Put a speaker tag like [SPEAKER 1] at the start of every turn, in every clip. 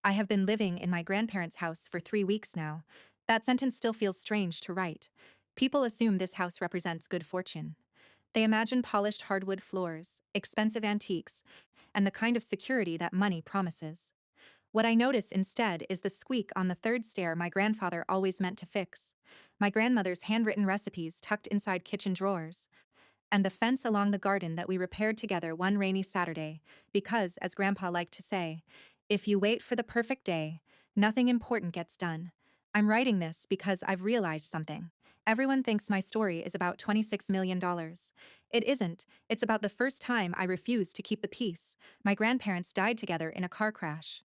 [SPEAKER 1] I have been living in my grandparents' house for 3 weeks now. That sentence still feels strange to write. People assume this house represents good fortune. They imagine polished hardwood floors, expensive antiques, and the kind of security that money promises. What I notice instead is the squeak on the third stair my grandfather always meant to fix, my grandmother's handwritten recipes tucked inside kitchen drawers, and the fence along the garden that we repaired together one rainy Saturday, because, as Grandpa liked to say, if you wait for the perfect day, nothing important gets done. I'm writing this because I've realized something. Everyone thinks my story is about $26 million. It isn't. It's about the first time I refused to keep the peace. My grandparents died together in a car crash.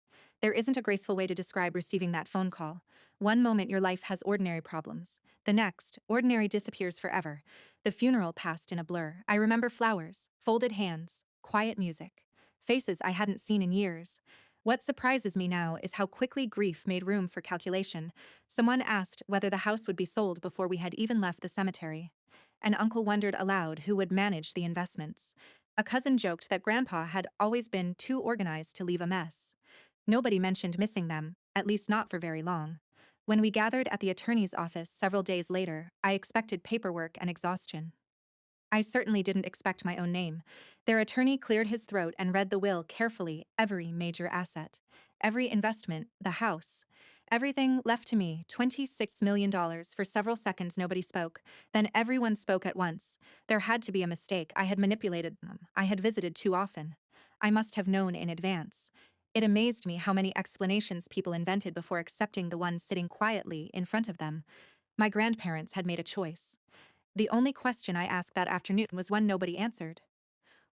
[SPEAKER 1] There isn't a graceful way to describe receiving that phone call. One moment your life has ordinary problems. The next, ordinary disappears forever. The funeral passed in a blur. I remember flowers, folded hands, quiet music, faces I hadn't seen in years. What surprises me now is how quickly grief made room for calculation. Someone asked whether the house would be sold before we had even left the cemetery. An uncle wondered aloud who would manage the investments. A cousin joked that Grandpa had always been too organized to leave a mess. Nobody mentioned missing them, at least not for very long. When we gathered at the attorney's office several days later, I expected paperwork and exhaustion. I certainly didn't expect my own name. Their attorney cleared his throat and read the will carefully, every major asset, every investment, the house. Everything left to me, $26 million. For several seconds nobody spoke. Then everyone spoke at once. There had to be a mistake. I had manipulated them. I had visited too often. I must have known in advance. It amazed me how many explanations people invented before accepting the one sitting quietly in front of them. My grandparents had made a choice. The only question I asked that afternoon was one nobody answered.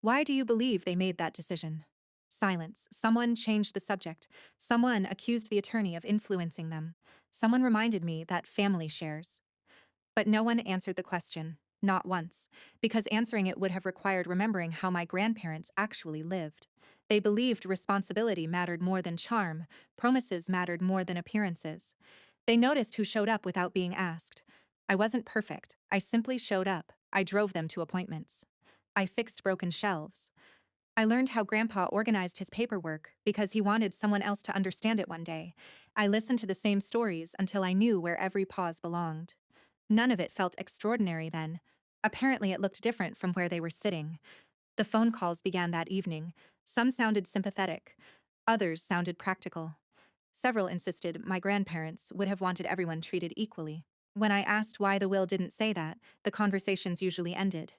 [SPEAKER 1] Why do you believe they made that decision? Silence. Someone changed the subject. Someone accused the attorney of influencing them. Someone reminded me that family shares. But no one answered the question, not once, because answering it would have required remembering how my grandparents actually lived. They believed responsibility mattered more than charm, promises mattered more than appearances. They noticed who showed up without being asked. I wasn't perfect, I simply showed up. I drove them to appointments. I fixed broken shelves. I learned how Grandpa organized his paperwork because he wanted someone else to understand it one day. I listened to the same stories until I knew where every pause belonged. None of it felt extraordinary then. Apparently it looked different from where they were sitting. The phone calls began that evening. Some sounded sympathetic. Others sounded practical. Several insisted my grandparents would have wanted everyone treated equally. When I asked why the will didn't say that, the conversations usually ended.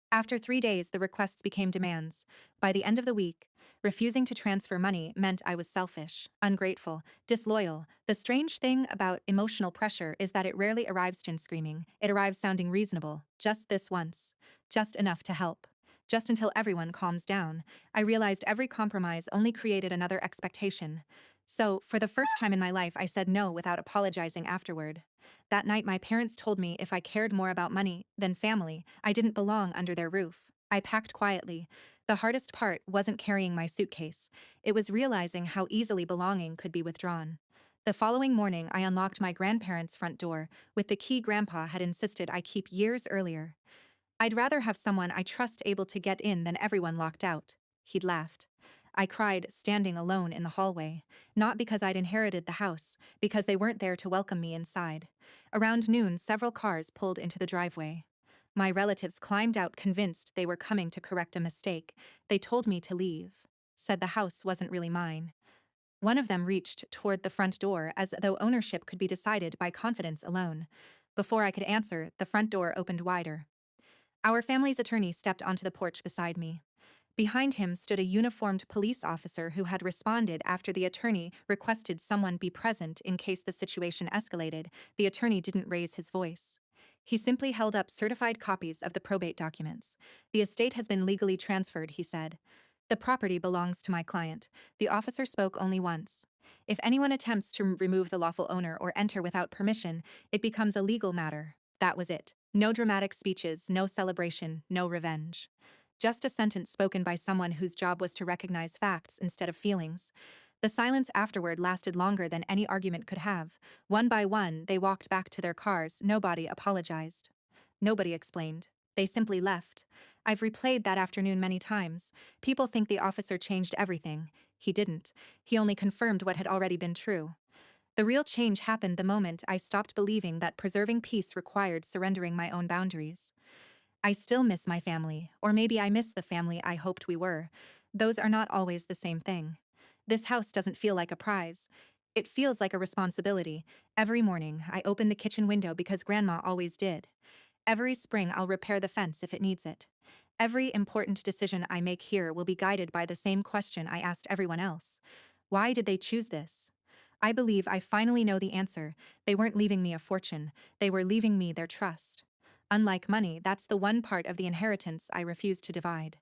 [SPEAKER 1] After 3 days, the requests became demands. By the end of the week, refusing to transfer money meant I was selfish, ungrateful, disloyal. The strange thing about emotional pressure is that it rarely arrives in screaming. It arrives sounding reasonable, just this once, just enough to help. Just until everyone calms down, I realized every compromise only created another expectation. So, for the first time in my life, I said no without apologizing afterward. That night my parents told me if I cared more about money than family, I didn't belong under their roof. I packed quietly. The hardest part wasn't carrying my suitcase. It was realizing how easily belonging could be withdrawn. The following morning I unlocked my grandparents' front door with the key Grandpa had insisted I keep years earlier. I'd rather have someone I trust able to get in than everyone locked out. He'd laughed. I cried, standing alone in the hallway. Not because I'd inherited the house, because they weren't there to welcome me inside. Around noon, several cars pulled into the driveway. My relatives climbed out convinced they were coming to correct a mistake. They told me to leave. Said the house wasn't really mine. One of them reached toward the front door as though ownership could be decided by confidence alone. Before I could answer, the front door opened wider. Our family's attorney stepped onto the porch beside me. Behind him stood a uniformed police officer who had responded after the attorney requested someone be present in case the situation escalated. The attorney didn't raise his voice. He simply held up certified copies of the probate documents. The estate has been legally transferred, he said. The property belongs to my client. The officer spoke only once. If anyone attempts to remove the lawful owner or enter without permission, it becomes a legal matter. That was it. No dramatic speeches, no celebration, no revenge. Just a sentence spoken by someone whose job was to recognize facts instead of feelings. The silence afterward lasted longer than any argument could have. One by one, they walked back to their cars. Nobody apologized. Nobody explained. They simply left. I've replayed that afternoon many times. People think the officer changed everything. he didn't. He only confirmed what had already been true. The real change happened the moment I stopped believing that preserving peace required surrendering my own boundaries. I still miss my family, or maybe I miss the family I hoped we were. Those are not always the same thing. This house doesn't feel like a prize. It feels like a responsibility. Every morning, I open the kitchen window because Grandma always did. Every spring, I'll repair the fence if it needs it. Every important decision I make here will be guided by the same question I asked everyone else. Why did they choose this? I believe I finally know the answer. They weren't leaving me a fortune. They were leaving me their trust. Unlike money, that's the one part of the inheritance I refuse to divide.